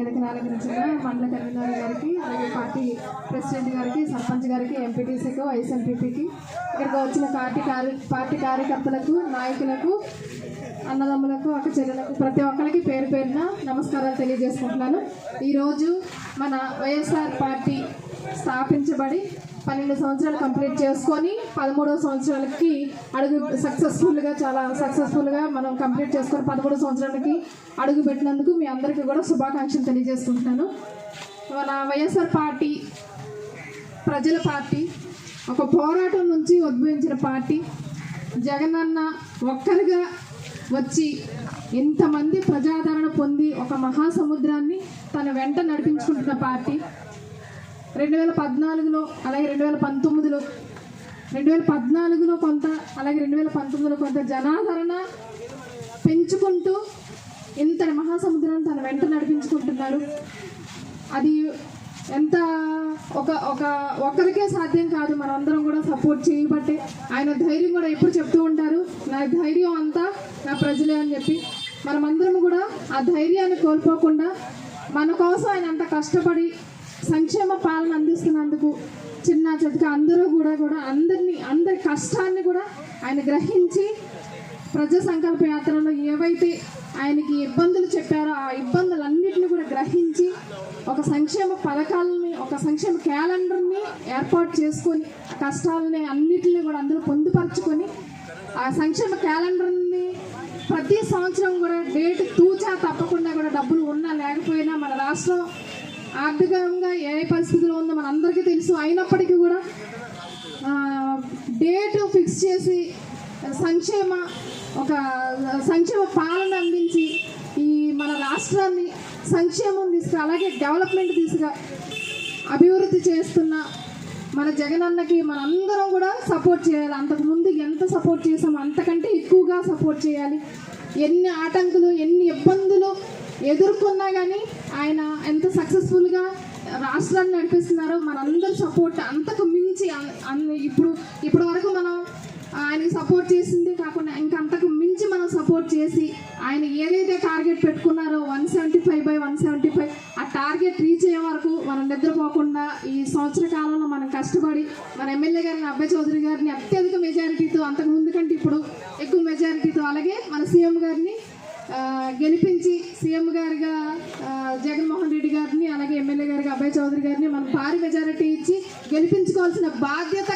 వేదికను అలంకరించిన మండల కన్వీనర్ గారికి, అలాగే పార్టీ ప్రెసిడెంట్ గారికి, సర్పంచ్ గారికి, ఎంపీటీసీకి, వైస్ ఎంపీపీకి, ఇక్కడికి వచ్చిన పార్టీ కార్యకర్తలకు, నాయకులకు, అన్నదమ్ములకు, అక్క చెల్లెలకు, ప్రతి ఒక్కరికి పేరు పేరున నమస్కారాలు తెలియజేసుకుంటున్నాను. ఈరోజు మన వైఎస్ఆర్ పార్టీ స్థాపించబడి 12 సంవత్సరాలు కంప్లీట్ చేసుకొని 13వ సంవత్సరాలకి అడుగు చాలా సక్సెస్ఫుల్గా మనం కంప్లీట్ చేసుకొని 13 సంవత్సరాలకి అడుగు పెట్టినందుకు మీ అందరికీ కూడా శుభాకాంక్షలు తెలియజేసుకుంటున్నాను. మన వైఎస్ఆర్ పార్టీ ప్రజల పార్టీ, ఒక పోరాటం నుంచి ఉద్భవించిన పార్టీ. జగనన్న ఒక్కరిగా వచ్చి ఇంతమంది ప్రజాదరణ పొంది ఒక మహాసముద్రాన్ని తన వెంట నడిపించుకుంటున్న పార్టీ. 2014లో అలాగే 2014లో కొంత, అలాగే 2019లో కొంత జనాదరణ పెంచుకుంటూ ఇంతటి మహాసముద్రాన్ని తన వెంట నడిపించుకుంటున్నాడు. అది ఎంత ఒక్కరికే సాధ్యం కాదు, మనందరం కూడా సపోర్ట్ చేయబట్టే. ఆయన ధైర్యం కూడా ఎప్పుడు చెప్తూ ఉంటారు, నా ధైర్యం అంతా నా ప్రజలే అని చెప్పి. మనమందరం కూడా ఆ ధైర్యాన్ని కోల్పోకుండా మన కోసం ఆయన అంత కష్టపడి సంక్షేమ పాలన అందిస్తున్నందుకు చిన్న చితక అందరూ కూడా అందరి కష్టాన్ని కూడా ఆయన గ్రహించి ప్రజా సంకల్ప యాత్రలో ఏవైతే ఆయనకి ఇబ్బందులు చెప్పారో ఆ ఇబ్బందులన్నింటినీ కూడా గ్రహించి ఒక సంక్షేమ పథకాలని, ఒక సంక్షేమ క్యాలెండర్ని ఏర్పాటు చేసుకొని ఆ కష్టాలని అన్నిటిని కూడా అందరూ పొందుపరుచుకొని ఆ సంక్షేమ క్యాలెండర్ని ప్రతి సంవత్సరం కూడా డేట్ తూచా తప్పకుండా కూడా డబ్బులు ఉన్నా లేకపోయినా మన రాష్ట్రం ఆర్థికంగా ఏ పరిస్థితిలో ఉందో మన అందరికీ తెలుసు. అయినప్పటికీ కూడా డేటు ఫిక్స్ చేసి సంక్షేమ పాలన అందించి ఈ మన రాష్ట్రాన్ని సంక్షేమం అలాగే డెవలప్మెంట్ అభివృద్ధి చేస్తున్న మన జగనన్నకి మనందరం కూడా సపోర్ట్ చేయాలి. అంతకుముందు ఎంత సపోర్ట్ చేసామో అంతకంటే ఎక్కువగా సపోర్ట్ చేయాలి. ఎన్ని ఆటంకులు, ఎన్ని ఇబ్బందులు ఎదుర్కొన్నా కానీ ఆయన ఎంత సక్సెస్ఫుల్గా రాష్ట్రాన్ని నడిపిస్తున్నారో మనందరి సపోర్ట్ అంతకు మించి ఇప్పుడు వరకు మనం ఆయనకి సపోర్ట్ చేసింది కాకుండా ఇంకా అంతకు మించి మనం సపోర్ట్ చేసి ఆయన ఏదైతే టార్గెట్ పెట్టుకున్నారో 175/175 ఆ టార్గెట్ రీచ్ అయ్యే వరకు మనం నిద్రపోకుండా ఈ సంవత్సర కాలంలో మనం కష్టపడి మన ఎమ్మెల్యే గారిని, అబ్బాయి చౌదరి గారిని అత్యధిక మెజారిటీతో, అంతకుముందు కంటే ఇప్పుడు ఎక్కువ మెజారిటీతో, అలాగే మన సీఎం గారిని గెలిపించి సీఎం గారిగా జగన్మోహన్ రెడ్డి గారిని, అలాగే ఎమ్మెల్యే గారిగా అబ్బాయి చౌదరి గారిని మనం భారీ మెజారిటీ ఇచ్చి గెలిపించుకోవాల్సిన బాధ్యత